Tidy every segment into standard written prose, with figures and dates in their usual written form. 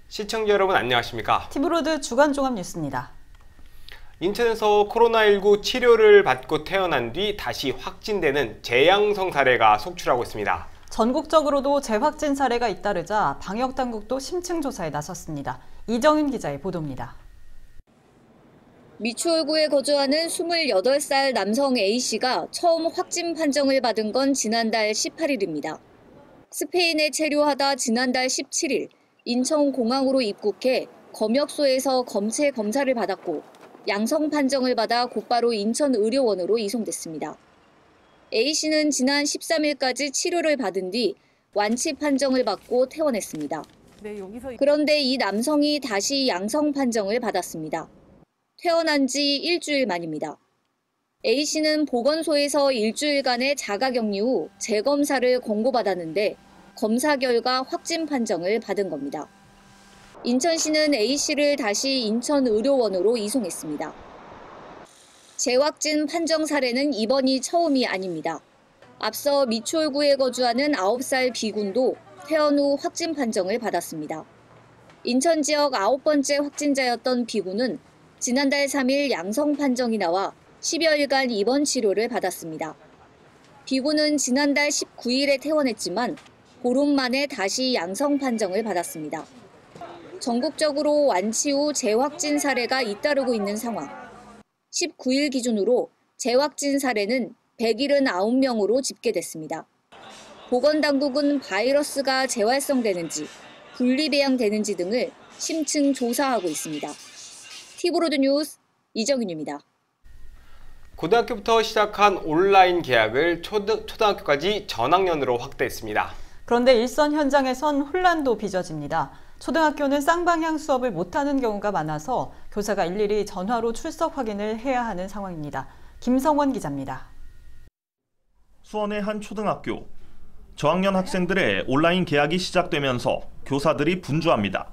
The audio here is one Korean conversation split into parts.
시청자 여러분 안녕하십니까? 티브로드 주간 종합 뉴스입니다. 인천에서 코로나19 치료를 받고 태어난 뒤 다시 확진되는 재양성 사례가 속출하고 있습니다. 전국적으로도 재확진 사례가 잇따르자 방역당국도 심층 조사에 나섰습니다. 이정윤 기자의 보도입니다. 미추홀구에 거주하는 28살 남성 A씨가 처음 확진 판정을 받은 건 지난달 18일입니다. 스페인에 체류하다 지난달 17일 인천공항으로 입국해 검역소에서 검체 검사를 받았고 양성 판정을 받아 곧바로 인천의료원으로 이송됐습니다. A씨는 지난 13일까지 치료를 받은 뒤 완치 판정을 받고 퇴원했습니다. 그런데 이 남성이 다시 양성 판정을 받았습니다. 퇴원한 지 일주일 만입니다. A씨는 보건소에서 일주일간의 자가격리 후 재검사를 권고받았는데 검사 결과 확진 판정을 받은 겁니다. 인천시는 A씨를 다시 인천의료원으로 이송했습니다. 재확진 판정 사례는 이번이 처음이 아닙니다. 앞서 미추홀구에 거주하는 9살 B군도 퇴원 후 확진 판정을 받았습니다. 인천 지역 9번째 확진자였던 B군은 지난달 3일 양성 판정이 나와 10여일간 입원 치료를 받았습니다. B군은 지난달 19일에 퇴원했지만 보름 만에 다시 양성 판정을 받았습니다. 전국적으로 완치 후 재확진 사례가 잇따르고 있는 상황. 19일 기준으로 재확진 사례는 179명으로 집계됐습니다. 보건당국은 바이러스가 재활성되는지, 분리배양되는지 등을 심층 조사하고 있습니다. 티브로드 뉴스 이정윤입니다. 고등학교부터 시작한 온라인 개학을 초등학교까지 전학년으로 확대했습니다. 그런데 일선 현장에선 혼란도 빚어집니다. 초등학교는 쌍방향 수업을 못하는 경우가 많아서 교사가 일일이 전화로 출석 확인을 해야 하는 상황입니다. 김성원 기자입니다. 수원의 한 초등학교. 저학년 학생들의 온라인 개학이 시작되면서 교사들이 분주합니다.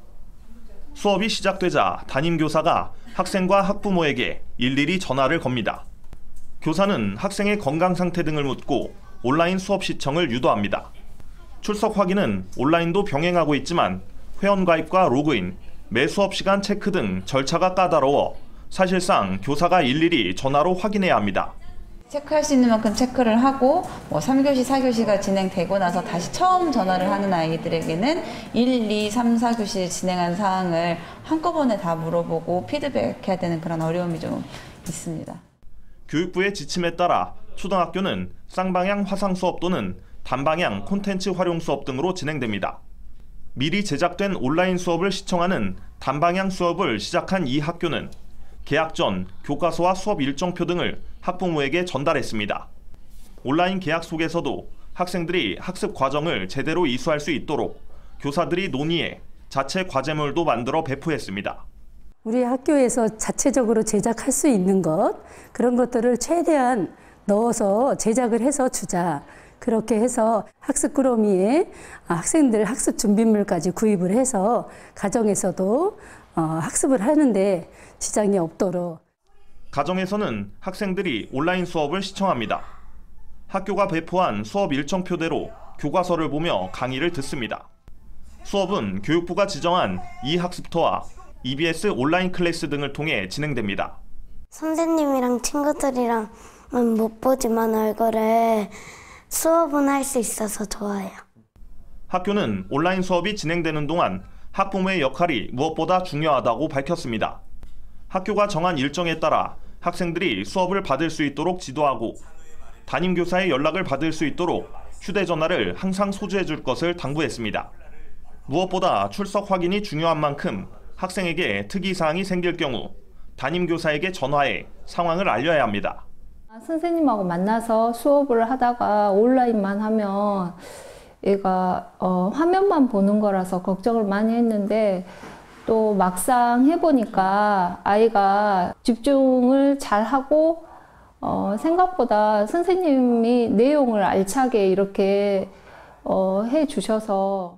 수업이 시작되자 담임교사가 학생과 학부모에게 일일이 전화를 겁니다. 교사는 학생의 건강 상태 등을 묻고 온라인 수업 시청을 유도합니다. 출석 확인은 온라인도 병행하고 있지만 회원가입과 로그인, 매 수업 시간 체크 등 절차가 까다로워 사실상 교사가 일일이 전화로 확인해야 합니다. 체크할 수 있는 만큼 체크를 하고 3교시, 4교시가 진행되고 나서 다시 처음 전화를 하는 아이들에게는 1, 2, 3, 4교시 진행한 사항을 한꺼번에 다 물어보고 피드백해야 되는 그런 어려움이 좀 있습니다. 교육부의 지침에 따라 초등학교는 쌍방향 화상 수업 또는 단방향 콘텐츠 활용 수업 등으로 진행됩니다. 미리 제작된 온라인 수업을 시청하는 단방향 수업을 시작한 이 학교는 개학 전 교과서와 수업 일정표 등을 학부모에게 전달했습니다. 온라인 개학 속에서도 학생들이 학습 과정을 제대로 이수할 수 있도록 교사들이 논의해 자체 과제물도 만들어 배포했습니다. 우리 학교에서 자체적으로 제작할 수 있는 그런 것들을 최대한 넣어서 제작을 해서 주자. 그렇게 해서 학습 꾸러미에 학생들 학습 준비물까지 구입을 해서 가정에서도 학습을 하는데 지장이 없도록. 가정에서는 학생들이 온라인 수업을 시청합니다. 학교가 배포한 수업 일정표대로 교과서를 보며 강의를 듣습니다. 수업은 교육부가 지정한 이학습터와 EBS 온라인 클래스 등을 통해 진행됩니다. 선생님이랑 친구들이랑 못 보지만 얼굴을 수업은 할 수 있어서 좋아요. 학교는 온라인 수업이 진행되는 동안 학부모의 역할이 무엇보다 중요하다고 밝혔습니다. 학교가 정한 일정에 따라 학생들이 수업을 받을 수 있도록 지도하고 담임교사의 연락을 받을 수 있도록 휴대전화를 항상 소지해 줄 것을 당부했습니다. 무엇보다 출석 확인이 중요한 만큼 학생에게 특이사항이 생길 경우 담임교사에게 전화해 상황을 알려야 합니다. 선생님하고 만나서 수업을 하다가 온라인만 하면 얘가 화면만 보는 거라서 걱정을 많이 했는데 또 막상 해보니까 아이가 집중을 잘하고 생각보다 선생님이 내용을 알차게 이렇게 해주셔서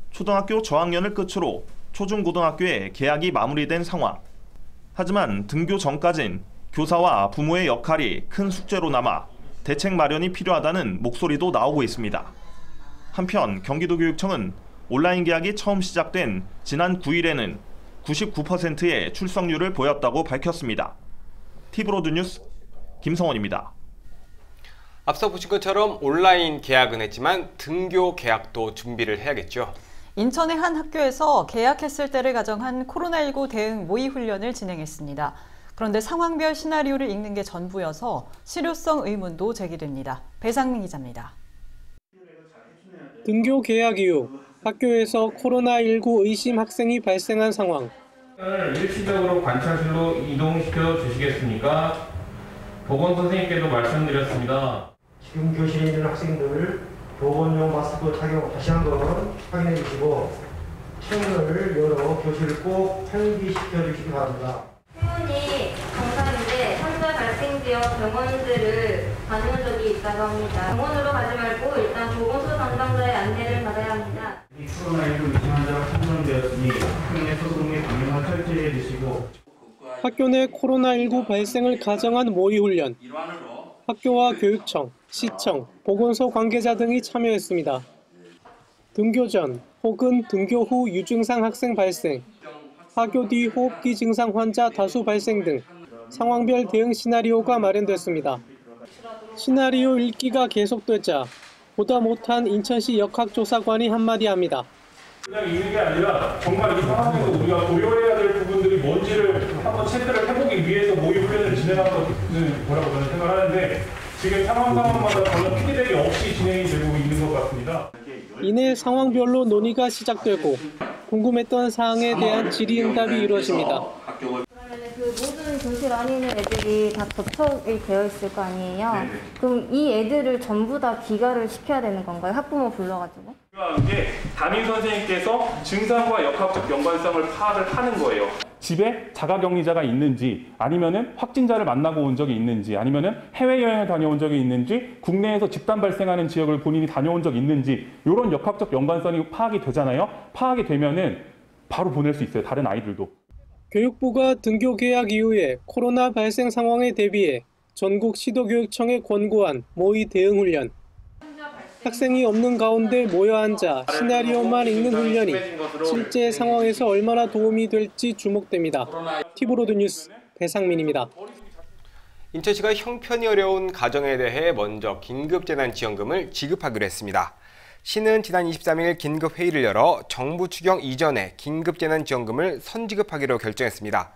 초등학교 저학년을 끝으로 초중고등학교의 개학이 마무리된 상황. 하지만 등교 전까진 교사와 부모의 역할이 큰 숙제로 남아 대책 마련이 필요하다는 목소리도 나오고 있습니다. 한편 경기도교육청은 온라인 계약이 처음 시작된 지난 9일에는 99%의 출석률을 보였다고 밝혔습니다. 티브로드 뉴스 김성원입니다. 앞서 보신 것처럼 온라인 계약은 했지만 등교 계약도 준비를 해야겠죠. 인천의 한 학교에서 계약했을 때를 가정한 코로나19 대응 모의 훈련을 진행했습니다. 그런데 상황별 시나리오를 읽는 게 전부여서 실효성 의문도 제기됩니다. 배상민 기자입니다. 등교 계약 이후 학교에서 코로나19 의심 학생이 발생한 상황. 일시적으로 관찰실로 이동시켜 주시겠습니까? 보건 선생님께도 말씀드렸습니다. 지금 교실에 있는 학생들 보건용 마스크 착용 다시 한번 확인해 주시고 창문을 열어 교실을 꼭 환기시켜 주시기 바랍니다. 신문이 정상인데 환자 발생 지역 병원들을 다녀온 적이 있다고 합니다. 병원으로 가지 말고 일단 보건소 담당자의 안내를 받아야 합니다. 코로나19 의심 환자가 판정되었으니 학생의 소속 및 방역을 철저히 해주시고 학교 내 코로나19 발생을 가정한 모의 훈련. 학교와 교육청, 시청, 보건소 관계자 등이 참여했습니다. 등교 전 혹은 등교 후 유증상 학생 발생, 하교 뒤 호흡기 증상 환자 다수 발생 등 상황별 대응 시나리오가 마련됐습니다. 시나리오 읽기가 계속되자 보다 못한 인천시 역학조사관이 한마디 합니다. 그냥 읽는 게 아니라 정말 이 상황에서 우리가 고려해야 될 부분들이 뭔지를 한번 체크를 해보기 위해서 모의 훈련을 진행하는 거라고 저는 생각하는데 지금 상황마다 전혀 피드백이 없이 진행이 되고 있는 것 같습니다. 이내 상황별로 논의가 시작되고 궁금했던 사항에 대한 질의응답이 이루어집니다. 그러면 그 모든 교실 안에 있는 애들이 다 접촉이 되어 있을 거 아니에요? 네네. 그럼 이 애들을 전부 다 귀가를 시켜야 되는 건가요? 학부모 불러가지고? 중요한 게 담임 선생님께서 증상과 역학적 연관성을 파악을 하는 거예요. 집에 자가격리자가 있는지 아니면은 확진자를 만나고 온 적이 있는지 아니면은 해외여행을 다녀온 적이 있는지 국내에서 집단 발생하는 지역을 본인이 다녀온 적이 있는지 이런 역학적 연관성이 파악이 되잖아요. 파악이 되면은 바로 보낼 수 있어요. 다른 아이들도. 교육부가 등교 계약 이후에 코로나 발생 상황에 대비해 전국 시도교육청에 권고한 모의 대응 훈련. 학생이 없는 가운데 모여 앉아 시나리오만 읽는 훈련이 실제 상황에서 얼마나 도움이 될지 주목됩니다. 티브로드 뉴스 배상민입니다. 인천시가 형편이 어려운 가정에 대해 먼저 긴급재난지원금을 지급하기로 했습니다. 시는 지난 23일 긴급회의를 열어 정부 추경 이전에 긴급재난지원금을 선지급하기로 결정했습니다.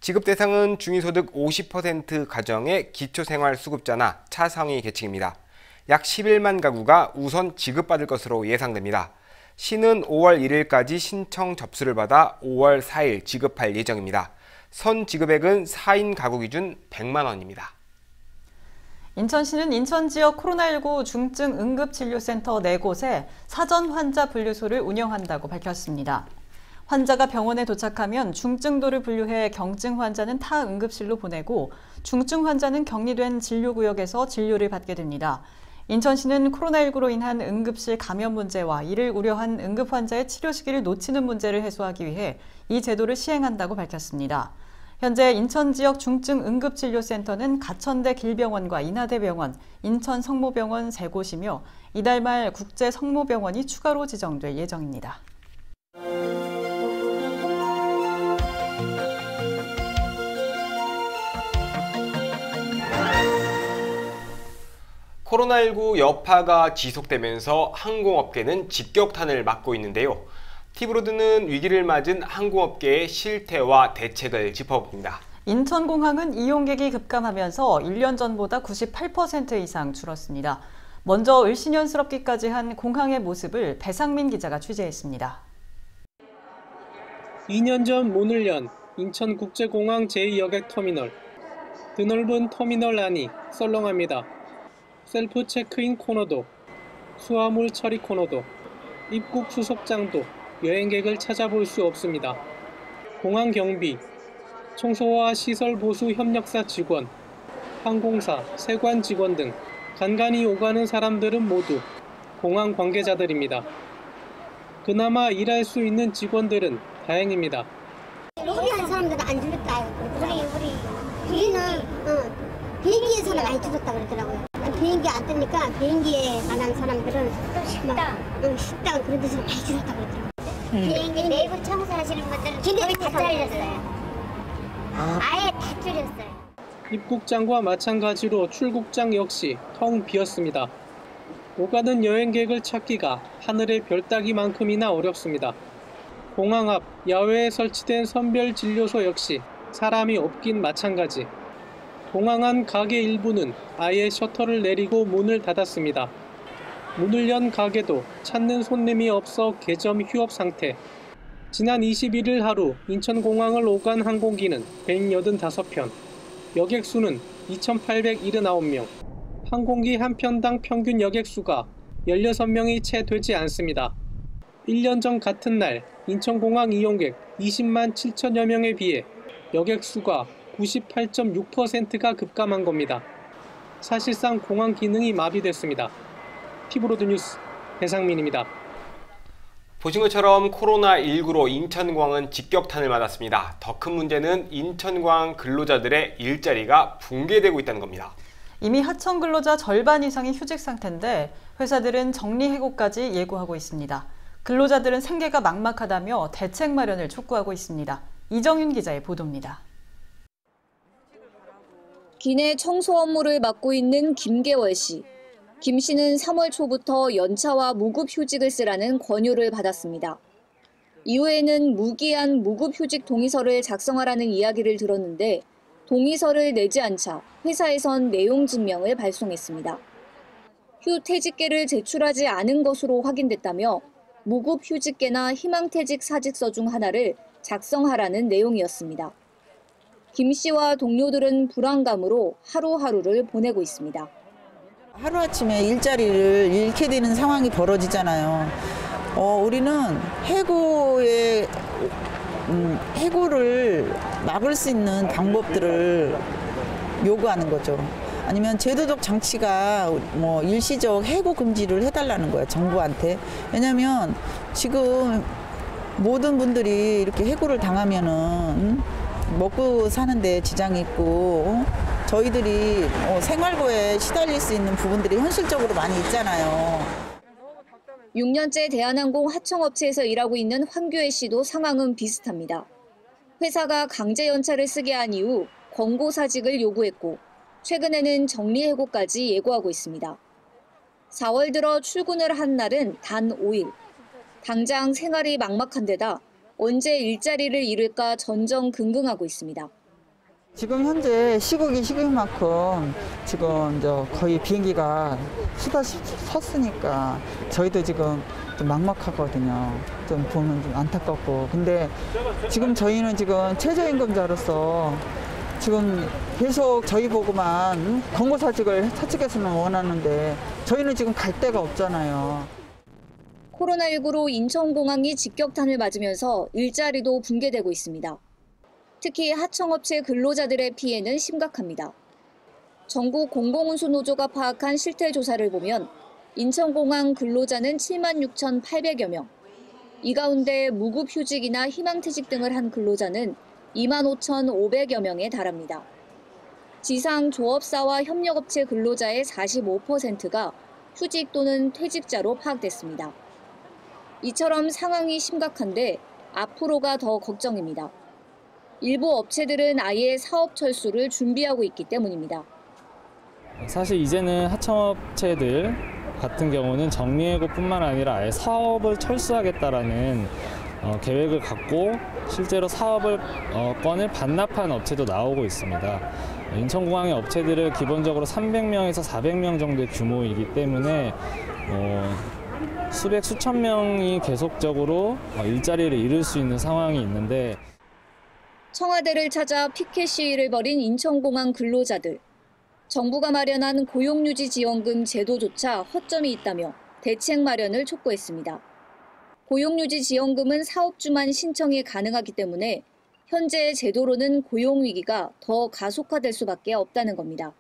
지급 대상은 중위소득 50% 가정의 기초생활수급자나 차상위 계층입니다. 약 11만 가구가 우선 지급받을 것으로 예상됩니다. 시는 5월 1일까지 신청 접수를 받아 5월 4일 지급할 예정입니다. 선 지급액은 4인 가구 기준 100만 원입니다. 인천시는 인천 지역 코로나19 중증 응급진료센터 4곳에 사전 환자 분류소를 운영한다고 밝혔습니다. 환자가 병원에 도착하면 중증도를 분류해 경증 환자는 타 응급실로 보내고 중증 환자는 격리된 진료구역에서 진료를 받게 됩니다. 인천시는 코로나19로 인한 응급실 감염 문제와 이를 우려한 응급 환자의 치료 시기를 놓치는 문제를 해소하기 위해 이 제도를 시행한다고 밝혔습니다. 현재 인천 지역 중증 응급진료센터는 가천대 길병원과 인하대병원, 인천 성모병원 3곳이며 이달 말 국제 성모병원이 추가로 지정될 예정입니다. 코로나19 여파가 지속되면서 항공업계는 직격탄을 맞고 있는데요. 티브로드는 위기를 맞은 항공업계의 실태와 대책을 짚어봅니다. 인천공항은 이용객이 급감하면서 1년 전보다 98% 이상 줄었습니다. 먼저 을씨년스럽기까지 한 공항의 모습을 배상민 기자가 취재했습니다. 2년 전 문을 연 인천국제공항 제2여객터미널. 드넓은 터미널 안이 썰렁합니다. 셀프 체크인 코너도, 수화물 처리 코너도, 입국 수속장도 여행객을 찾아볼 수 없습니다. 공항 경비, 청소와 시설 보수 협력사 직원, 항공사, 세관 직원 등 간간히 오가는 사람들은 모두 공항 관계자들입니다. 그나마 일할 수 있는 직원들은 다행입니다. 로비하는 사람들은 안 줄였다. 우리는 비행기에서는 많이 줄였다 그러더라고요. 비행기 안 뜨니까 비행기에 관한 사람들은 식당 그런 데서 많이 줄었다고 그러더라고요. 비행기 내부 청소하시는 분들은 거의 다 잘렸어요. 아예 다 줄였어요. 입국장과 마찬가지로 출국장 역시 텅 비었습니다. 오가는 여행객을 찾기가 하늘의 별 따기만큼이나 어렵습니다. 공항 앞 야외에 설치된 선별진료소 역시 사람이 없긴 마찬가지. 공항 안 가게 일부는 아예 셔터를 내리고 문을 닫았습니다. 문을 연 가게도 찾는 손님이 없어 개점 휴업 상태. 지난 21일 하루 인천공항을 오간 항공기는 185편, 여객 수는 2,879명, 항공기 한 편당 평균 여객 수가 16명이 채 되지 않습니다. 1년 전 같은 날 인천공항 이용객 20만 7천여 명에 비해 여객 수가 98.6%가 급감한 겁니다. 사실상 공항 기능이 마비됐습니다. 티브로드 뉴스 배상민입니다. 보신 것처럼 코로나19로 인천공항은 직격탄을 맞았습니다. 더 큰 문제는 인천공항 근로자들의 일자리가 붕괴되고 있다는 겁니다. 이미 하청 근로자 절반 이상이 휴직 상태인데 회사들은 정리해고까지 예고하고 있습니다. 근로자들은 생계가 막막하다며 대책 마련을 촉구하고 있습니다. 이정윤 기자의 보도입니다. 기내 청소 업무를 맡고 있는 김계월 씨. 김 씨는 3월 초부터 연차와 무급 휴직을 쓰라는 권유를 받았습니다. 이후에는 무기한 무급 휴직 동의서를 작성하라는 이야기를 들었는데 동의서를 내지 않자 회사에선 내용 증명을 발송했습니다. 휴퇴직계를 제출하지 않은 것으로 확인됐다며 무급 휴직계나 희망퇴직 사직서 중 하나를 작성하라는 내용이었습니다. 김 씨와 동료들은 불안감으로 하루하루를 보내고 있습니다. 하루아침에 일자리를 잃게 되는 상황이 벌어지잖아요. 우리는 해고를 막을 수 있는 방법들을 요구하는 거죠. 아니면 제도적 장치가 일시적 해고 금지를 해달라는 거예요, 정부한테. 왜냐하면 지금 모든 분들이 이렇게 해고를 당하면은 먹고 사는데 지장이 있고 저희들이 생활고에 시달릴 수 있는 부분들이 현실적으로 많이 있잖아요. 6년째 대한항공 하청업체에서 일하고 있는 황교애 씨도 상황은 비슷합니다. 회사가 강제 연차를 쓰게 한 이후 권고사직을 요구했고 최근에는 정리해고까지 예고하고 있습니다. 4월 들어 출근을 한 날은 단 5일. 당장 생활이 막막한 데다 언제 일자리를 잃을까 전전긍긍하고 있습니다. 지금 현재 시국이 시국만큼 지금 거의 비행기가 수다시 섰으니까 저희도 지금 좀 막막하거든요. 좀 보면 좀 안타깝고. 근데 지금 저희는 지금 최저임금자로서 지금 계속 저희 보고만 권고사직을 사측에서는 원하는데 저희는 지금 갈 데가 없잖아요. 코로나19로 인천공항이 직격탄을 맞으면서 일자리도 붕괴되고 있습니다. 특히 하청업체 근로자들의 피해는 심각합니다. 전국 공공운수노조가 파악한 실태조사를 보면 인천공항 근로자는 76,800여 명, 이 가운데 무급휴직이나 희망퇴직 등을 한 근로자는 25,500여 명에 달합니다. 지상 조업사와 협력업체 근로자의 45%가 휴직 또는 퇴직자로 파악됐습니다. 이처럼 상황이 심각한데 앞으로가 더 걱정입니다. 일부 업체들은 아예 사업 철수를 준비하고 있기 때문입니다. 사실 이제는 하청업체들 같은 경우는 정리해고뿐만 아니라 아예 사업을 철수하겠다라는 계획을 갖고 실제로 사업을 건을 반납한 업체도 나오고 있습니다. 인천공항의 업체들은 기본적으로 300명에서 400명 정도의 규모이기 때문에 수백 수천 명이 계속적으로 일자리를 잃을 수 있는 상황이 있는데 청와대를 찾아 피켓 시위를 벌인 인천공항 근로자들. 정부가 마련한 고용유지지원금 제도조차 허점이 있다며 대책 마련을 촉구했습니다. 고용유지지원금은 사업주만 신청이 가능하기 때문에 현재 제도로는 고용위기가 더 가속화될 수밖에 없다는 겁니다.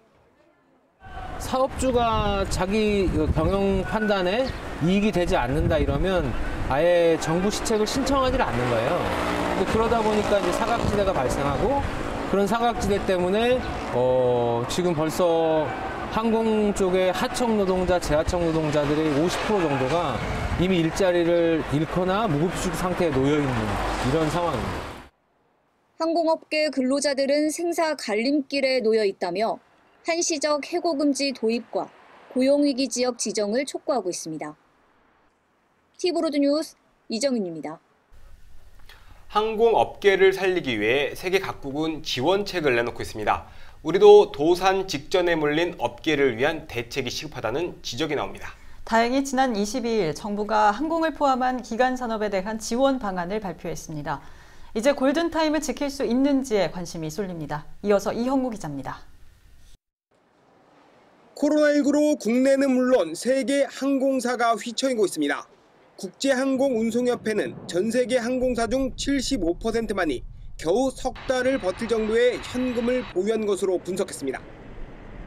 사업주가 자기 경영 판단에 이익이 되지 않는다 이러면 아예 정부 시책을 신청하지 않는 거예요. 그러다 보니까 이제 사각지대가 발생하고 그런 사각지대 때문에 지금 벌써 항공 쪽의 하청 노동자, 재하청 노동자들의 50% 정도가 이미 일자리를 잃거나 무급휴직 상태에 놓여 있는 이런 상황입니다. 항공업계 근로자들은 생사 갈림길에 놓여 있다며 한시적 해고금지 도입과 고용위기 지역 지정을 촉구하고 있습니다. 티브로드 뉴스 이정윤입니다. 항공업계를 살리기 위해 세계 각국은 지원책을 내놓고 있습니다. 우리도 도산 직전에 몰린 업계를 위한 대책이 시급하다는 지적이 나옵니다. 다행히 지난 22일 정부가 항공을 포함한 기간 산업에 대한 지원 방안을 발표했습니다. 이제 골든타임을 지킬 수 있는지에 관심이 쏠립니다. 이어서 이형구 기자입니다. 코로나19로 국내는 물론 세계 항공사가 휘청이고 있습니다. 국제항공운송협회는 전 세계 항공사 중 75%만이 겨우 석 달을 버틸 정도의 현금을 보유한 것으로 분석했습니다.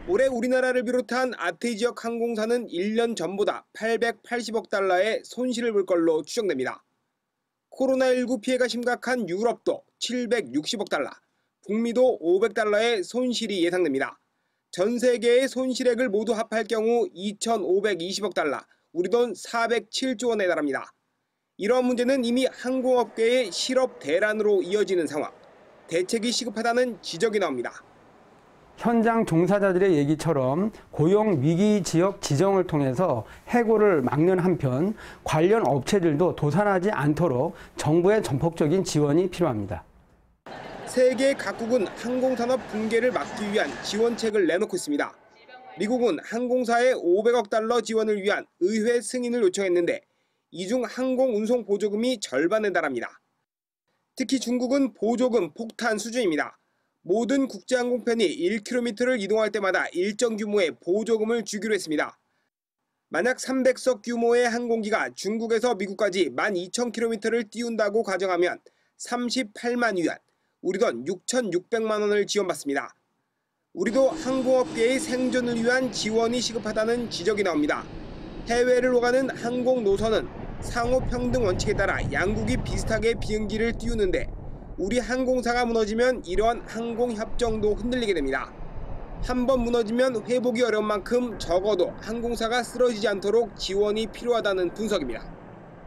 올해 우리나라를 비롯한 아태 지역 항공사는 1년 전보다 880억 달러의 손실을 볼 걸로 추정됩니다. 코로나19 피해가 심각한 유럽도 760억 달러, 북미도 500달러의 손실이 예상됩니다. 전 세계의 손실액을 모두 합할 경우 2,520억 달러, 우리 돈 407조 원에 달합니다. 이러한 문제는 이미 항공업계의 실업 대란으로 이어지는 상황, 대책이 시급하다는 지적이 나옵니다. 현장 종사자들의 얘기처럼 고용 위기 지역 지정을 통해서 해고를 막는 한편 관련 업체들도 도산하지 않도록 정부의 전폭적인 지원이 필요합니다. 세계 각국은 항공산업 붕괴를 막기 위한 지원책을 내놓고 있습니다. 미국은 항공사에 500억 달러 지원을 위한 의회 승인을 요청했는데 이 중 항공운송 보조금이 절반에 달합니다. 특히 중국은 보조금 폭탄 수준입니다. 모든 국제항공편이 1km를 이동할 때마다 일정 규모의 보조금을 주기로 했습니다. 만약 300석 규모의 항공기가 중국에서 미국까지 12,000km를 띄운다고 가정하면 38만 위안, 우리 돈 6,600만 원을 지원받습니다. 우리도 항공업계의 생존을 위한 지원이 시급하다는 지적이 나옵니다. 해외를 오가는 항공 노선은 상호평등 원칙에 따라 양국이 비슷하게 비행기를 띄우는데 우리 항공사가 무너지면 이러한 항공협정도 흔들리게 됩니다. 한번 무너지면 회복이 어려운 만큼 적어도 항공사가 쓰러지지 않도록 지원이 필요하다는 분석입니다.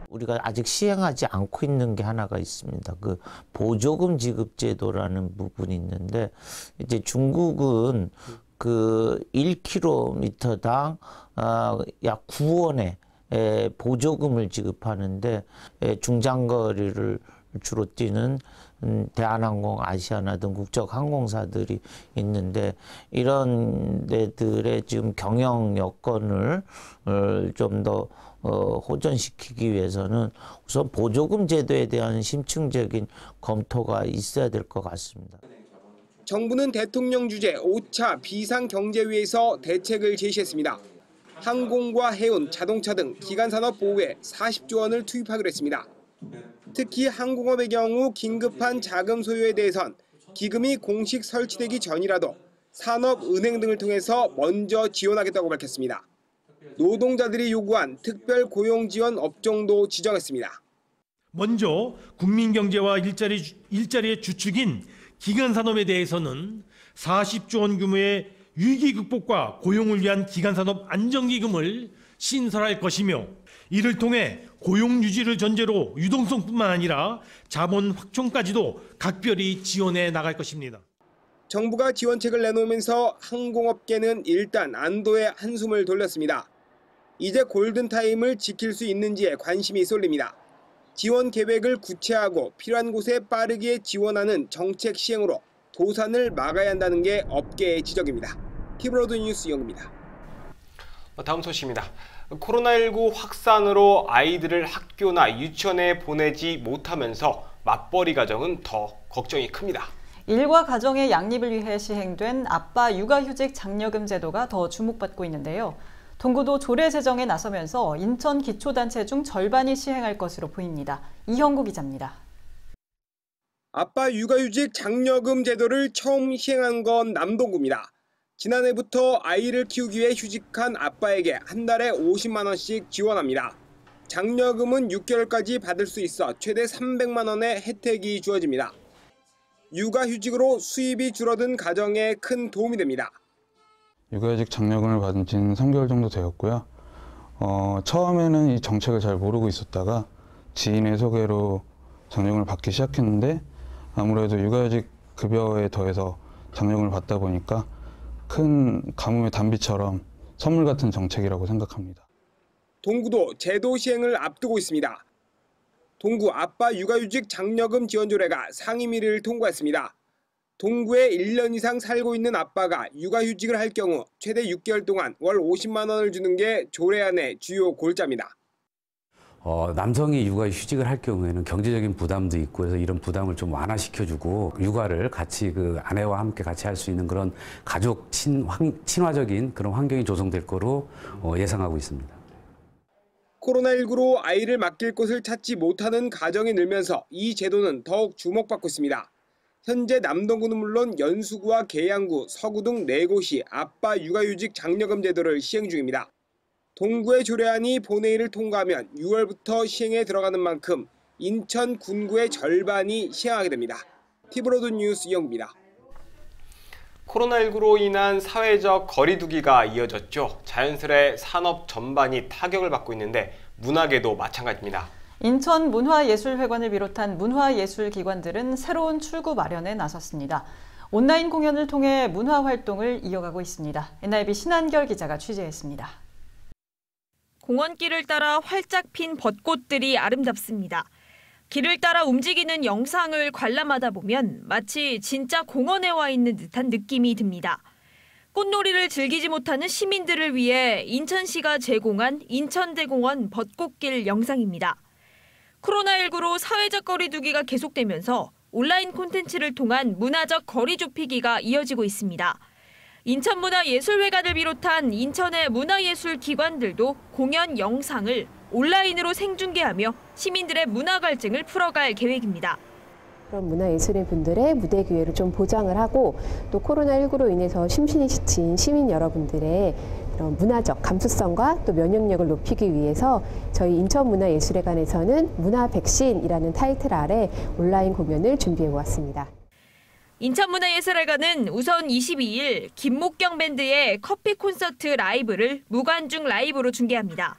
우리가 아직 시행하지 않고 있는 게 하나가 있습니다. 그 보조금 지급 제도라는 부분이 있는데 이제 중국은 그 1km당 약 9원의 보조금을 지급하는,데 중장거리를 주로 뛰는 대한항공, 아시아나 등 국적 항공사들이 있는데 이런 데들의 지금 경영 여건을 좀 더 호전시키기 위해서는 우선 보조금 제도에 대한 심층적인 검토가 있어야 될 것 같습니다. 정부는 대통령 주재 5차 비상경제회의에서 대책을 제시했습니다. 항공과 해운, 자동차 등 기간산업 보호에 40조 원을 투입하기로 했습니다. 특히 항공업의 경우 긴급한 자금 소요에 대해선 기금이 공식 설치되기 전이라도 산업은행 등을 통해서 먼저 지원하겠다고 밝혔습니다. 노동자들이 요구한 특별 고용 지원 업종도 지정했습니다. 먼저 국민 경제와 일자리의 주축인 기간산업에 대해서는 40조 원 규모의 위기 극복과 고용을 위한 기간산업 안정기금을 신설할 것이며 이를 통해 고용 유지를 전제로 유동성뿐만 아니라 자본 확충까지도 각별히 지원해 나갈 것입니다. 정부가 지원책을 내놓으면서 항공업계는 일단 안도의 한숨을 돌렸습니다. 이제 골든타임을 지킬 수 있는지에 관심이 쏠립니다. 지원 계획을 구체화하고 필요한 곳에 빠르게 지원하는 정책 시행으로 도산을 막아야 한다는 게 업계의 지적입니다. 티브로드 뉴스 이영구입니다. 다음 소식입니다. 코로나19 확산으로 아이들을 학교나 유치원에 보내지 못하면서 맞벌이 가정은 더 걱정이 큽니다. 일과 가정의 양립을 위해 시행된 아빠 육아휴직 장려금 제도가 더 주목받고 있는데요. 동구도 조례 제정에 나서면서 인천 기초단체 중 절반이 시행할 것으로 보입니다. 이형구 기자입니다. 아빠 육아휴직 장려금 제도를 처음 시행한 건 남동구입니다. 지난해부터 아이를 키우기 위해 휴직한 아빠에게 한 달에 50만 원씩 지원합니다. 장려금은 6개월까지 받을 수 있어 최대 300만 원의 혜택이 주어집니다. 육아휴직으로 수입이 줄어든 가정에 큰 도움이 됩니다. 육아휴직 장려금을 받은 지는 3개월 정도 되었고요. 처음에는 이 정책을 잘 모르고 있었다가 지인의 소개로 장려금을 받기 시작했는데 아무래도 육아휴직 급여에 더해서 장려금을 받다 보니까 큰 가뭄의 단비처럼 선물 같은 정책이라고 생각합니다. 동구도 제도 시행을 앞두고 있습니다. 동구 아빠 육아휴직 장려금 지원조례가 상임위를 통과했습니다. 동구에 1년 이상 살고 있는 아빠가 육아휴직을 할 경우 최대 6개월 동안 월 50만 원을 주는 게 조례안의 주요 골자입니다. 남성이 육아휴직을 할 경우에는 경제적인 부담도 있고 그래서 이런 부담을 좀 완화시켜주고 육아를 같이 그 아내와 함께 같이 할 수 있는 그런 가족 친화적인 그런 환경이 조성될 거로 예상하고 있습니다. 코로나19로 아이를 맡길 곳을 찾지 못하는 가정이 늘면서 이 제도는 더욱 주목받고 있습니다. 현재 남동구는 물론 연수구와 계양구, 서구 등 4곳이 아빠 육아휴직 장려금 제도를 시행 중입니다. 동구의 조례안이 본회의를 통과하면 6월부터 시행에 들어가는 만큼 인천 군구의 절반이 시행하게 됩니다. 티브로드 뉴스 이영구입니다. 코로나19로 인한 사회적 거리 두기가 이어졌죠. 자연스레 산업 전반이 타격을 받고 있는데 문화계도 마찬가지입니다. 인천문화예술회관을 비롯한 문화예술기관들은 새로운 출구 마련에 나섰습니다. 온라인 공연을 통해 문화활동을 이어가고 있습니다. NIB 신한결 기자가 취재했습니다. 공원길을 따라 활짝 핀 벚꽃들이 아름답습니다. 길을 따라 움직이는 영상을 관람하다 보면 마치 진짜 공원에 와 있는 듯한 느낌이 듭니다. 꽃놀이를 즐기지 못하는 시민들을 위해 인천시가 제공한 인천대공원 벚꽃길 영상입니다. 코로나19로 사회적 거리 두기가 계속되면서 온라인 콘텐츠를 통한 문화적 거리 좁히기가 이어지고 있습니다. 인천문화예술회관을 비롯한 인천의 문화예술 기관들도 공연 영상을 온라인으로 생중계하며 시민들의 문화 갈증을 풀어갈 계획입니다. 그런 문화예술인 분들의 무대 기회를 좀 보장을 하고 또 코로나19로 인해서 심신이 지친 시민 여러분들의 그런 문화적 감수성과 또 면역력을 높이기 위해서 저희 인천문화예술회관에서는 문화백신이라는 타이틀 아래 온라인 공연을 준비해 보았습니다. 인천문화예술회관은 우선 22일 김목경 밴드의 커피 콘서트 라이브를 무관중 라이브로 중계합니다.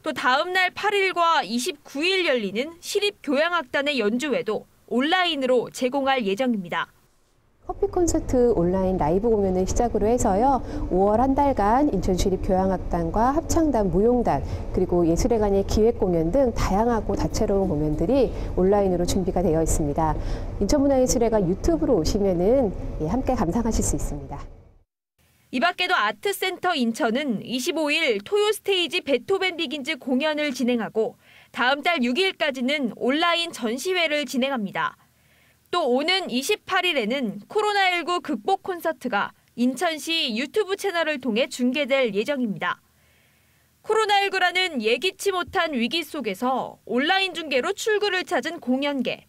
또 다음 날 8일과 29일 열리는 시립교향악단의 연주회도 온라인으로 제공할 예정입니다. 커피 콘서트 온라인 라이브 공연을 시작으로 해서요. 5월 한 달간 인천시립교향악단과 합창단, 무용단, 그리고 예술회관의 기획 공연 등 다양하고 다채로운 공연들이 온라인으로 준비가 되어 있습니다. 인천문화예술회관 유튜브로 오시면은 함께 감상하실 수 있습니다. 이 밖에도 아트센터 인천은 25일 토요스테이지 베토벤 비긴즈 공연을 진행하고 다음 달 6일까지는 온라인 전시회를 진행합니다. 또 오는 28일에는 코로나19 극복 콘서트가 인천시 유튜브 채널을 통해 중계될 예정입니다. 코로나19라는 예기치 못한 위기 속에서 온라인 중계로 출구를 찾은 공연계.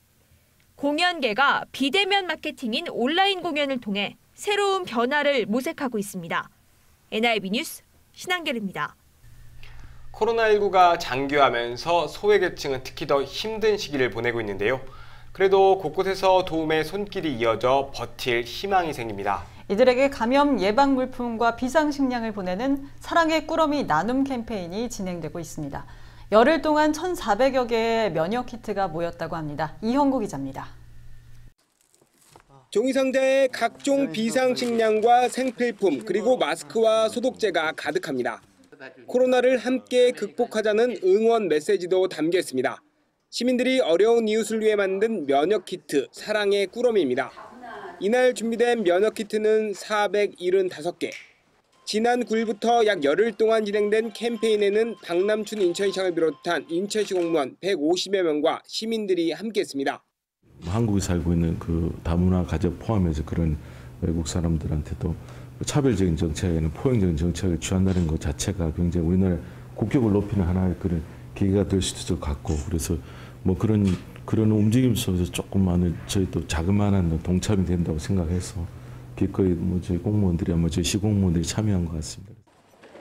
공연계가 비대면 마케팅인 온라인 공연을 통해 새로운 변화를 모색하고 있습니다. NIB 뉴스 신한결입니다. 코로나19가 장기화하면서 소외계층은 특히 더 힘든 시기를 보내고 있는데요. 그래도 곳곳에서 도움의 손길이 이어져 버틸 희망이 생깁니다. 이들에게 감염 예방 물품과 비상식량을 보내는 사랑의 꾸러미 나눔 캠페인이 진행되고 있습니다. 열흘 동안 1,400여 개의 면역 키트가 모였다고 합니다. 이형구 기자입니다. 종이상자에 각종 비상식량과 생필품 그리고 마스크와 소독제가 가득합니다. 코로나를 함께 극복하자는 응원 메시지도 담겨 있습니다. 시민들이 어려운 이웃을 위해 만든 면역키트 사랑의 꾸러미입니다. 이날 준비된 면역키트는 475개. 지난 9일부터 약 열흘 동안 진행된 캠페인에는 박남춘 인천시장을 비롯한 인천시 공무원 150여 명과 시민들이 함께했습니다. 한국에 살고 있는 그 다문화 가족 포함해서 그런 외국 사람들한테도 차별적인 정책에는 포용적인 정책을 취한다는 것 자체가 굉장히 우리나라 국격을 높이는 하나의 그런 계기가 될 수도 있을 것 같고, 그래서 뭐 그런 움직임 속에서 조금만은 저희도 자그마한 동참이 된다고 생각해서 기꺼이 뭐 저희 공무원들이 아마 저희 시공무원들이 참여한 것 같습니다.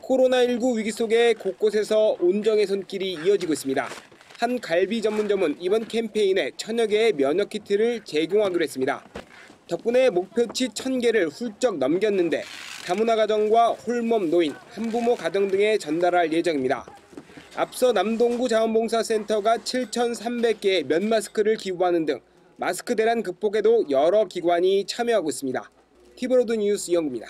코로나19 위기 속에 곳곳에서 온정의 손길이 이어지고 있습니다. 한 갈비 전문점은 이번 캠페인에 1,000여 개의 면역 키트를 제공하기로 했습니다. 덕분에 목표치 1,000개를 훌쩍 넘겼는데 다문화 가정과 홀몸 노인, 한부모 가정 등에 전달할 예정입니다. 앞서 남동구 자원봉사센터가 7,300개의 면 마스크를 기부하는 등 마스크 대란 극복에도 여러 기관이 참여하고 있습니다. 티브로드 뉴스 이영구입니다.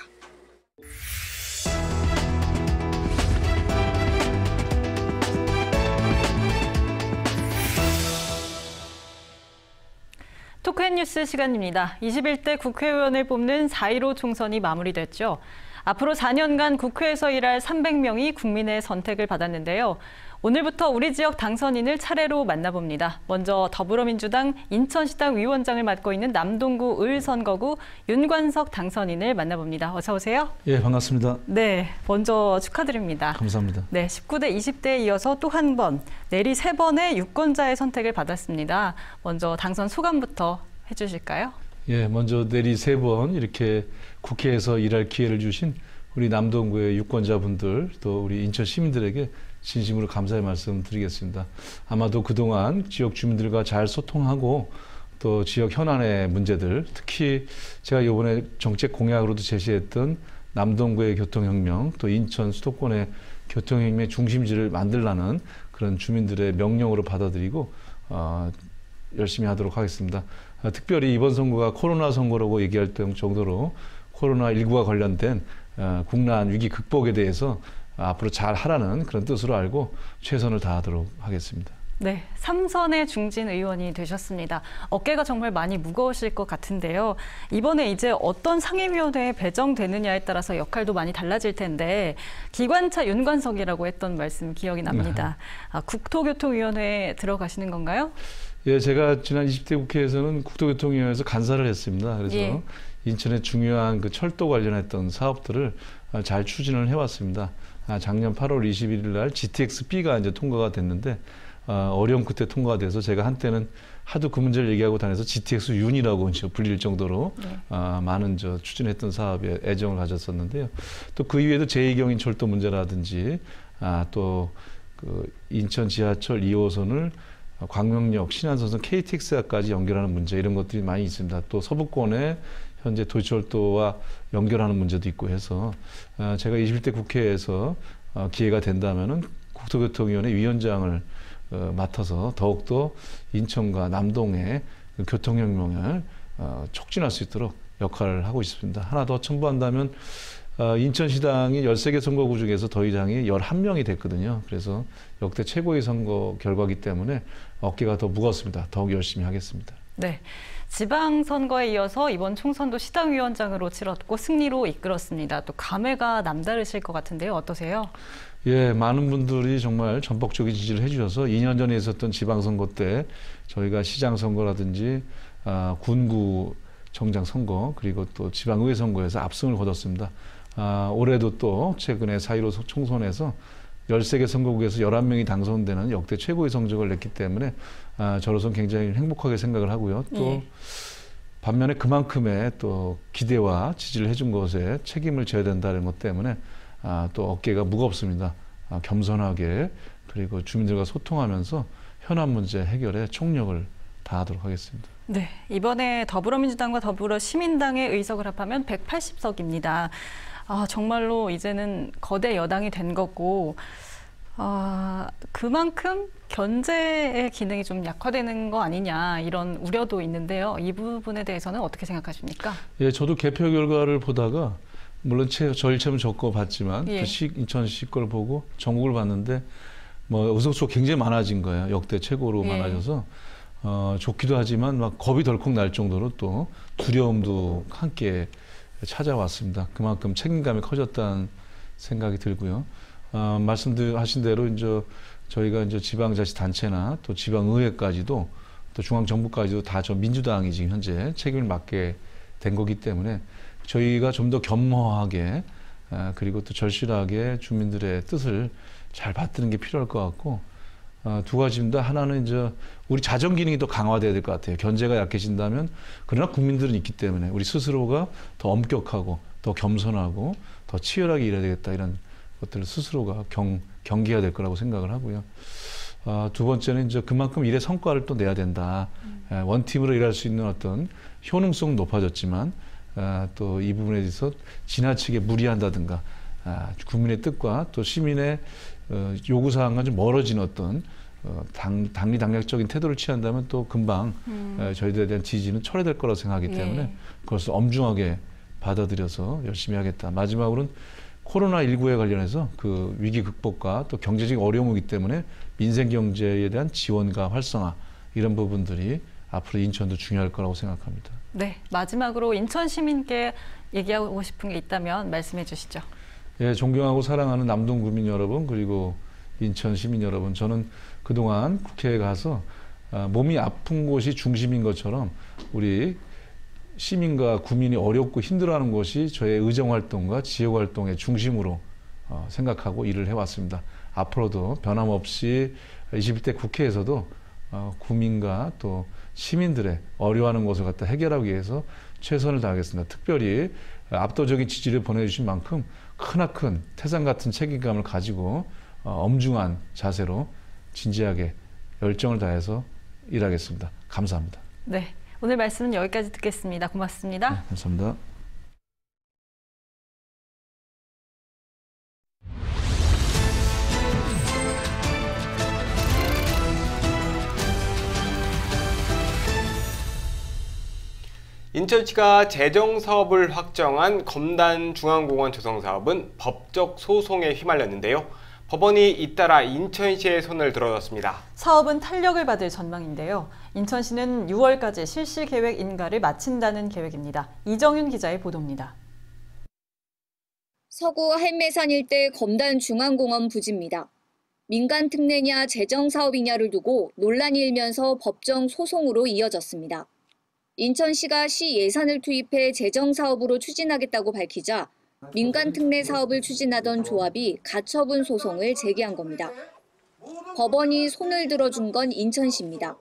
토크앤 뉴스 시간입니다. 21대 국회의원을 뽑는 4.15 총선이 마무리됐죠. 앞으로 4년간 국회에서 일할 300명이 국민의 선택을 받았는데요. 오늘부터 우리 지역 당선인을 차례로 만나봅니다. 먼저 더불어민주당 인천시당 위원장을 맡고 있는 남동구 을선거구 윤관석 당선인을 만나봅니다. 어서 오세요. 예, 반갑습니다. 네, 먼저 축하드립니다. 감사합니다. 네, 19대, 20대에 이어서 또 한 번, 내리 3번의 유권자의 선택을 받았습니다. 먼저 당선 소감부터 해주실까요? 예, 먼저 내리 3번 이렇게 국회에서 일할 기회를 주신 우리 남동구의 유권자분들 또 우리 인천 시민들에게 진심으로 감사의 말씀 드리겠습니다. 아마도 그동안 지역 주민들과 잘 소통하고 또 지역 현안의 문제들, 특히 제가 이번에 정책 공약으로도 제시했던 남동구의 교통혁명, 또 인천 수도권의 교통혁명의 중심지를 만들라는 그런 주민들의 명령으로 받아들이고 열심히 하도록 하겠습니다. 특별히 이번 선거가 코로나 선거라고 얘기할 정도로 코로나19와 관련된 국난 위기 극복에 대해서 앞으로 잘 하라는 그런 뜻으로 알고 최선을 다하도록 하겠습니다. 네, 3선의 중진 의원이 되셨습니다. 어깨가 정말 많이 무거우실 것 같은데요. 이번에 이제 어떤 상임위원회에 배정되느냐에 따라서 역할도 많이 달라질 텐데 기관차 윤관석이라고 했던 말씀 기억이 납니다. 국토교통위원회에 들어가시는 건가요? 예, 제가 지난 20대 국회에서는 국토교통위원회에서 간사를 했습니다. 그래서 예. 인천의 중요한 그 철도 관련했던 사업들을 잘 추진을 해왔습니다. 작년 8월 21일 날 GTX-B가 이제 통과가 됐는데 어려움 끝에 통과가 돼서 제가 한때는 하도 그 문제를 얘기하고 다녀서 GTX-윤이라고 불릴 정도로 많은 추진했던 사업에 애정을 가졌었는데요. 또 그 이외에도 제2경인 철도 문제라든지 또 그 인천 지하철 2호선을 광명역, 신안선선 KTX까지 연결하는 문제 이런 것들이 많이 있습니다. 또 서부권에 현재 도시철도와 연결하는 문제도 있고 해서 제가 21대 국회에서 기회가 된다면은 국토교통위원회 위원장을 맡아서 더욱더 인천과 남동의 교통혁명을 촉진할 수 있도록 역할을 하고 있습니다. 하나 더 첨부한다면 인천시당이 13개 선거구 중에서 더위장이 11명이 됐거든요. 그래서 역대 최고의 선거 결과이기 때문에 어깨가 더 무겁습니다. 더욱 열심히 하겠습니다. 네. 지방선거에 이어서 이번 총선도 시당위원장으로 치렀고 승리로 이끌었습니다. 또 감회가 남다르실 것 같은데요. 어떠세요? 예, 많은 분들이 정말 전폭적인 지지를 해주셔서 2년 전에 있었던 지방선거 때 저희가 시장선거라든지 군구 정장 선거 그리고 또 지방의회 선거에서 압승을 거뒀습니다. 올해도 또 최근에 4.15 총선에서 13개 선거구에서 11명이 당선되는 역대 최고의 성적을 냈기 때문에 저로서는 굉장히 행복하게 생각을 하고요. 또 반면에 그만큼의 또 기대와 지지를 해준 것에 책임을 져야 된다는 것 때문에 또 어깨가 무겁습니다. 겸손하게 그리고 주민들과 소통하면서 현안 문제 해결에 총력을 다하도록 하겠습니다. 네, 이번에 더불어민주당과 더불어시민당의 의석을 합하면 180석입니다. 정말로 이제는 거대 여당이 된 거고 그만큼 견제의 기능이 좀 약화되는 거 아니냐 이런 우려도 있는데요. 이 부분에 대해서는 어떻게 생각하십니까? 예, 저도 개표 결과를 보다가 물론 저 1차는 적고 봤지만 또 인천시 걸 보고 전국을 봤는데 의석수가 굉장히 많아진 거예요. 역대 최고로 많아져서 좋기도 하지만 막 겁이 덜컥 날 정도로 또 두려움도 함께 찾아왔습니다. 그만큼 책임감이 커졌다는 생각이 들고요. 말씀하신 대로 이제 저희가 이제 지방자치단체나 또 지방의회까지도 또 중앙정부까지도 다 저 민주당이 지금 현재 책임을 맡게 된 거기 때문에 저희가 좀 더 겸허하게 그리고 또 절실하게 주민들의 뜻을 잘 받드는 게 필요할 것 같고 두 가지입니다. 하나는 이제 우리 자정 기능이 더 강화돼야 될 것 같아요. 견제가 약해진다면 그러나 국민들은 있기 때문에 우리 스스로가 더 엄격하고 더 겸손하고 더 치열하게 일해야 되겠다 이런 것들을 스스로가 경계해야 될 거라고 생각을 하고요. 두 번째는 이제 그만큼 일의 성과를 또 내야 된다. 원팀으로 일할 수 있는 어떤 효능성 높아졌지만 또 이 부분에 대해서 지나치게 무리한다든가 국민의 뜻과 또 시민의 요구사항과 좀 멀어진 어떤 당리당략적인 태도를 취한다면 또 금방 저희들에 대한 지지는 철회될 거라고 생각하기 때문에 그것을 엄중하게 받아들여서 열심히 하겠다. 마지막으로는 코로나19에 관련해서 그 위기 극복과 또 경제적인 어려움이기 때문에 민생 경제에 대한 지원과 활성화 이런 부분들이 앞으로 인천도 중요할 거라고 생각합니다. 네, 마지막으로 인천 시민께 얘기하고 싶은 게 있다면 말씀해 주시죠. 예, 존경하고 사랑하는 남동 구민 여러분 그리고 인천 시민 여러분, 저는 그동안 국회에 가서 몸이 아픈 곳이 중심인 것처럼 우리 시민과 국민이 어렵고 힘들어하는 것이 저의 의정활동과 지역활동의 중심으로 생각하고 일을 해왔습니다. 앞으로도 변함없이 21대 국회에서도 국민과 또 시민들의 어려워하는 것을 갖다 해결하기 위해서 최선을 다하겠습니다. 특별히 압도적인 지지를 보내주신 만큼 크나큰 태산 같은 책임감을 가지고 엄중한 자세로 진지하게 열정을 다해서 일하겠습니다. 감사합니다. 네, 오늘 말씀은 여기까지 듣겠습니다. 고맙습니다. 네, 감사합니다. 인천시가 재정사업을 확정한 검단중앙공원 조성사업은 법적 소송에 휘말렸는데요. 법원이 잇따라 인천시의 손을 들어줬습니다. 사업은 탄력을 받을 전망인데요. 인천시는 6월까지 실시 계획 인가를 마친다는 계획입니다. 이정윤 기자의 보도입니다. 서구 할매산 일대 검단중앙공원 부지입니다. 민간 특례냐 재정사업이냐를 두고 논란이 일면서 법정 소송으로 이어졌습니다. 인천시가 시 예산을 투입해 재정사업으로 추진하겠다고 밝히자 민간 특례 사업을 추진하던 조합이 가처분 소송을 제기한 겁니다. 법원이 손을 들어준 건 인천시입니다.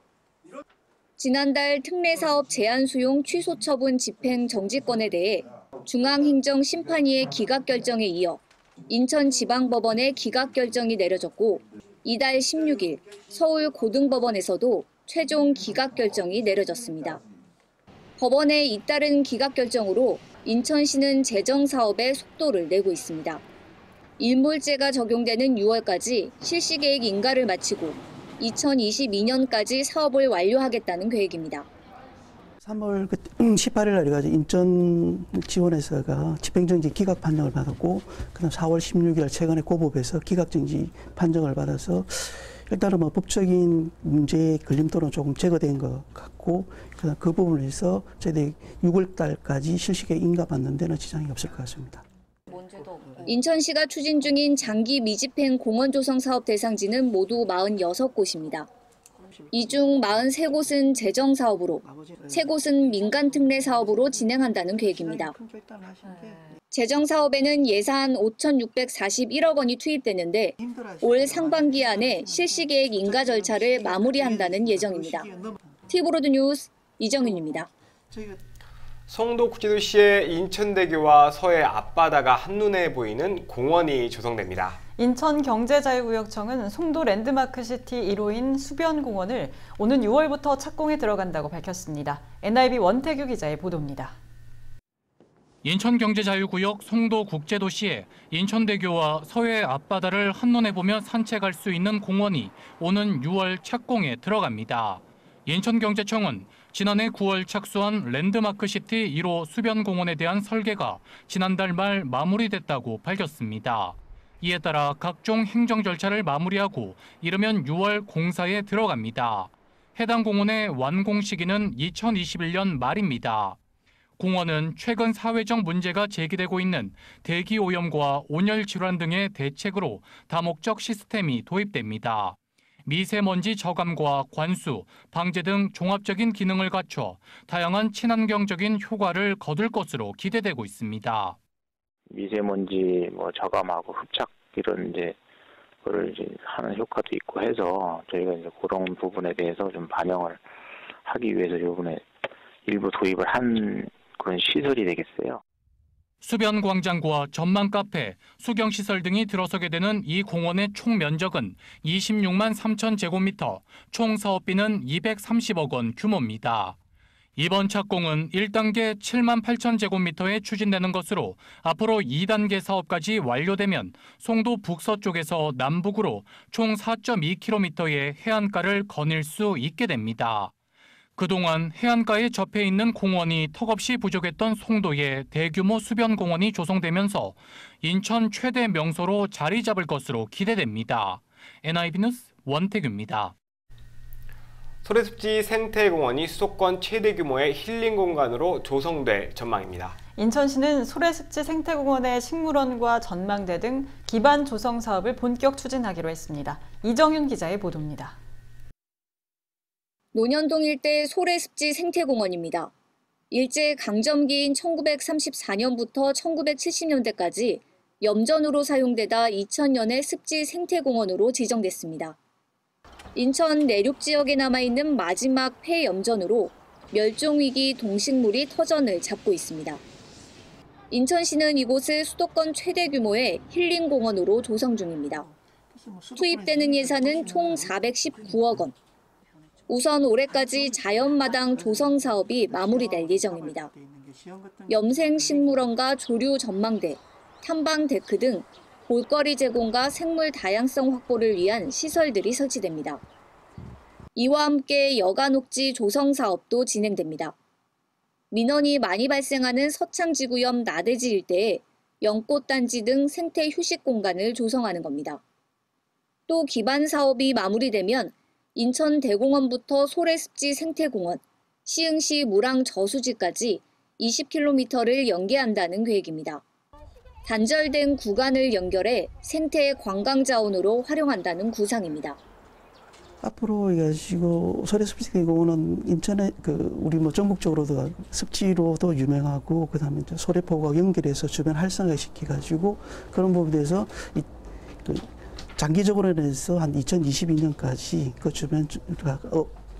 지난달 특례 사업 제한 수용 취소 처분 집행 정지권에 대해 중앙행정심판위의 기각 결정에 이어 인천지방법원의 기각 결정이 내려졌고 이달 16일 서울고등법원에서도 최종 기각 결정이 내려졌습니다. 법원의 잇따른 기각 결정으로 인천시는 재정사업에 속도를 내고 있습니다. 일몰제가 적용되는 6월까지 실시계획 인가를 마치고 2022년까지 사업을 완료하겠다는 계획입니다. 3월 18일 날 가지고 인천지원에서가 집행정지 기각 판정을 받았고, 그다음 4월 16일 최근에 고법에서 기각정지 판정을 받아서 일단은 뭐 법적인 문제의 걸림돌은 조금 제거된 것 같고, 그다음 그 부분에서 저희들이 6월 달까지 실시계획 인가 받는 데는 지장이 없을 것 같습니다. 인천시가 추진 중인 장기 미집행 공원 조성 사업 대상지는 모두 46곳입니다. 이 중 43곳은 재정 사업으로, 3곳은 민간 특례 사업으로 진행한다는 계획입니다. 재정 사업에는 예산 5,641억 원이 투입되는데 올 상반기 안에 실시 계획 인가 절차를 마무리한다는 예정입니다. 티브로드 뉴스 이정윤입니다. 송도구치도시의 인천대교와 서해 앞바다가 한눈에 보이는 공원이 조성됩니다. 인천경제자유구역청은 송도 랜드마크시티 1호인 수변공원을 오는 6월부터 착공에 들어간다고 밝혔습니다. NIB 원태규 기자의 보도입니다. 인천경제자유구역 송도국제도시에 인천대교와 서해 앞바다를 한눈에 보며 산책할 수 있는 공원이 오는 6월 착공에 들어갑니다. 인천경제청은 지난해 9월 착수한 랜드마크시티 1호 수변공원에 대한 설계가 지난달 말 마무리됐다고 밝혔습니다. 이에 따라 각종 행정 절차를 마무리하고 이르면 6월 공사에 들어갑니다. 해당 공원의 완공 시기는 2021년 말입니다. 공원은 최근 사회적 문제가 제기되고 있는 대기 오염과 온열 질환 등의 대책으로 다목적 시스템이 도입됩니다. 미세먼지 저감과 관수, 방제 등 종합적인 기능을 갖춰 다양한 친환경적인 효과를 거둘 것으로 기대되고 있습니다. 미세먼지 저감하고 흡착 이런 거를 하는 효과도 있고 해서 저희가 그런 부분에 대해서 좀 반영을 하기 위해서 이번에 일부 도입을 한 그런 시설이 되겠어요. 수변 광장과 전망 카페, 수경 시설 등이 들어서게 되는 이 공원의 총 면적은 26만 3천 제곱미터, 총 사업비는 230억 원 규모입니다. 이번 착공은 1단계 7만 8천 제곱미터에 추진되는 것으로 앞으로 2단계 사업까지 완료되면 송도 북서쪽에서 남북으로 총 4.2km의 해안가를 거닐 수 있게 됩니다. 그동안 해안가에 접해 있는 공원이 턱없이 부족했던 송도에 대규모 수변 공원이 조성되면서 인천 최대 명소로 자리 잡을 것으로 기대됩니다. NIB 뉴스 원태규입니다. 소래습지 생태공원이 수도권 최대 규모의 힐링 공간으로 조성될 전망입니다. 인천시는 소래습지 생태공원의 식물원과 전망대 등 기반 조성 사업을 본격 추진하기로 했습니다. 이정윤 기자의 보도입니다. 논현동 일대 소래습지 생태공원입니다. 일제 강점기인 1934년부터 1970년대까지 염전으로 사용되다 2000년에 습지 생태공원으로 지정됐습니다. 인천 내륙 지역에 남아있는 마지막 폐염전으로 멸종위기 동식물이 터전을 잡고 있습니다. 인천시는 이곳을 수도권 최대 규모의 힐링공원으로 조성 중입니다. 투입되는 예산은 총 419억 원. 우선 올해까지 자연마당 조성 사업이 마무리될 예정입니다. 염생식물원과 조류 전망대, 탐방 데크 등 볼거리 제공과 생물 다양성 확보를 위한 시설들이 설치됩니다. 이와 함께 여간옥지 조성 사업도 진행됩니다. 민원이 많이 발생하는 서창지구 옆 나대지 일대에 연꽃단지 등 생태 휴식 공간을 조성하는 겁니다. 또 기반 사업이 마무리되면 인천 대공원부터 소래습지 생태공원, 시흥시 무랑 저수지까지 20km를 연계한다는 계획입니다. 단절된 구간을 연결해 생태 관광 자원으로 활용한다는 구상입니다. 앞으로 이거 소래습지 생태공원은 인천에 우리 전국적으로도 습지로도 유명하고 그다음에 소래포구와 연결해서 주변 활성화시켜가지고 그런 부분에서 장기적으로 해서 한 2022년까지 그 주변가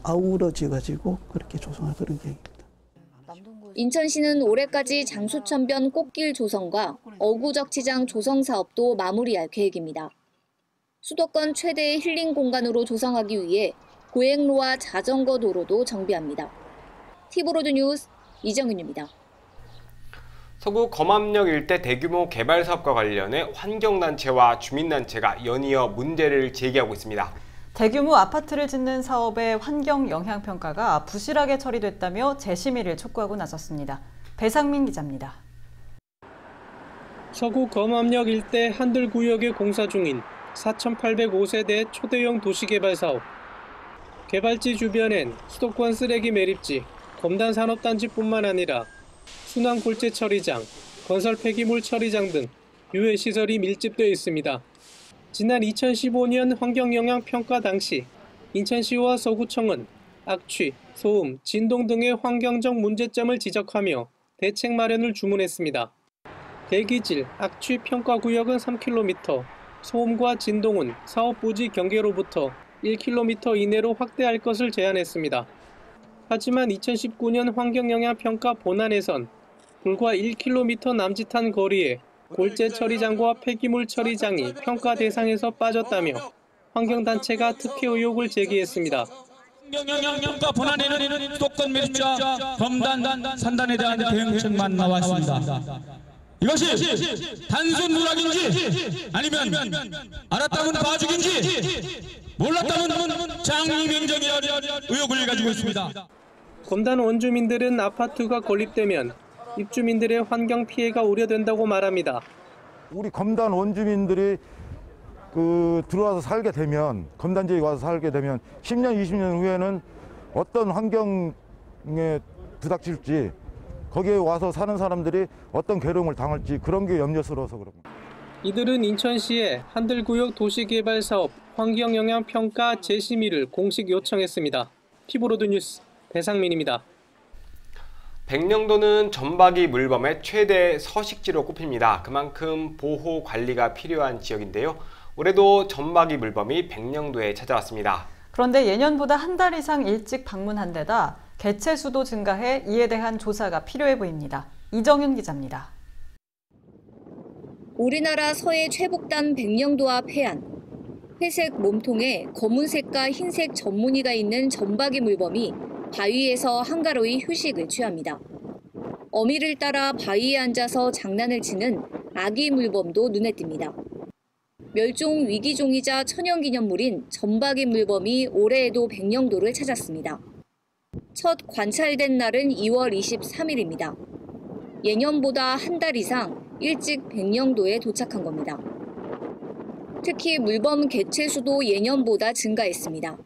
아우러져가지고 그렇게 조성할 그런 계획입니다. 인천시는 올해까지 장수천변 꽃길 조성과 어구적치장 조성 사업도 마무리할 계획입니다. 수도권 최대의 힐링 공간으로 조성하기 위해 고행로와 자전거 도로도 정비합니다. 티브로드 뉴스 이정윤입니다. 서구 검암역 일대 대규모 개발 사업과 관련해 환경단체와 주민단체가 연이어 문제를 제기하고 있습니다. 대규모 아파트를 짓는 사업의 환경 영향 평가가 부실하게 처리됐다며 재심의를 촉구하고 나섰습니다. 배상민 기자입니다. 서구 검암역 일대 한들구역에 공사 중인 4,805세대 초대형 도시개발 사업. 개발지 주변엔 수도권 쓰레기 매립지, 검단 산업단지뿐만 아니라 순환 골재 처리장, 건설 폐기물 처리장 등 유해 시설이 밀집되어 있습니다. 지난 2015년 환경영향 평가 당시 인천시와 서구청은 악취, 소음, 진동 등의 환경적 문제점을 지적하며 대책 마련을 주문했습니다. 대기질, 악취 평가 구역은 3km, 소음과 진동은 사업 부지 경계로부터 1km 이내로 확대할 것을 제안했습니다. 하지만 2019년 환경영향평가 본안에선 불과 1km 남짓한 거리에 골재 처리장과 폐기물 처리장이 평가 대상에서 빠졌다며 환경단체가 특혜 의혹을 제기했습니다. 환경영향평가 본안에는 수도권 매립자 검단 산단에 대한 대응책만 나왔습니다. 이것이 단순 누락인지 아니면 알았다면 봐주기인지 몰랐다면 장의명령이라는 의혹을 가지고 있습니다. 검단 원주민들은 아파트가 건립되면 입주민들의 환경 피해가 우려된다고 말합니다. 우리 검단 원주민들이 들어와서 살게 되면 검단 지역에 와서 살게 되면 10년, 20년 후에는 어떤 환경에 부닥칠지 거기에 와서 사는 사람들이 어떤 괴로움을 당할지 그런 게 염려스러워서 그럽니다. 이들은 인천시에 한들구역 도시개발사업 환경영향평가 재심의를 공식 요청했습니다. 티브로드 뉴스 배상민입니다. 백령도는 점박이 물범의 최대 서식지로 꼽힙니다. 그만큼 보호 관리가 필요한 지역인데요. 올해도 점박이 물범이 백령도에 찾아왔습니다. 그런데 예년보다 한 달 이상 일찍 방문한 데다 개체 수도 증가해 이에 대한 조사가 필요해 보입니다. 이정윤 기자입니다. 우리나라 서해 최북단 백령도 앞 해안. 회색 몸통에 검은색과 흰색 점무늬가 있는 점박이 물범이 바위에서 한가로이 휴식을 취합니다. 어미를 따라 바위에 앉아서 장난을 치는 아기 물범도 눈에 띕니다. 멸종 위기종이자 천연기념물인 점박이 물범이 올해에도 백령도를 찾았습니다. 첫 관찰된 날은 2월 23일입니다. 예년보다 한 달 이상 일찍 백령도에 도착한 겁니다. 특히 물범 개체 수도 예년보다 증가했습니다.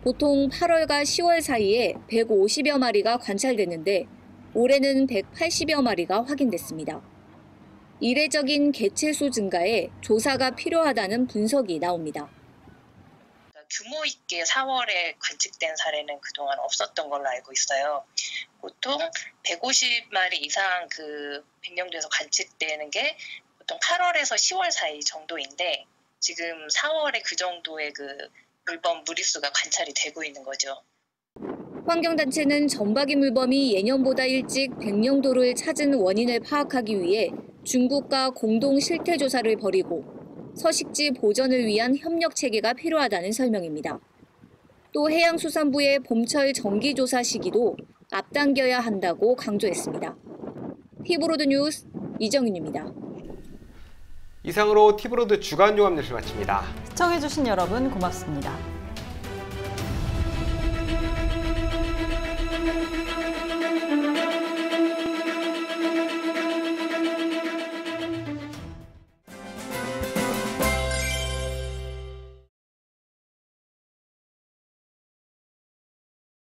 보통 8월과 10월 사이에 150여 마리가 관찰됐는데 올해는 180여 마리가 확인됐습니다. 이례적인 개체수 증가에 조사가 필요하다는 분석이 나옵니다. 규모 있게 4월에 관측된 사례는 그동안 없었던 걸로 알고 있어요. 보통 150마리 이상 그 백령도에서 관측되는 게 보통 8월에서 10월 사이 정도인데 지금 4월에 그 정도의 그 물범 무리수가 관찰이 되고 있는 거죠. 환경단체는 점박이 물범이 예년보다 일찍 백령도를 찾은 원인을 파악하기 위해 중국과 공동 실태조사를 벌이고 서식지 보전을 위한 협력 체계가 필요하다는 설명입니다. 또 해양수산부의 봄철 정기조사 시기도 앞당겨야 한다고 강조했습니다. 티브로드 뉴스 이정윤입니다. 이상으로 티브로드 주간 종합 뉴스를 마칩니다. 시청해주신 여러분 고맙습니다.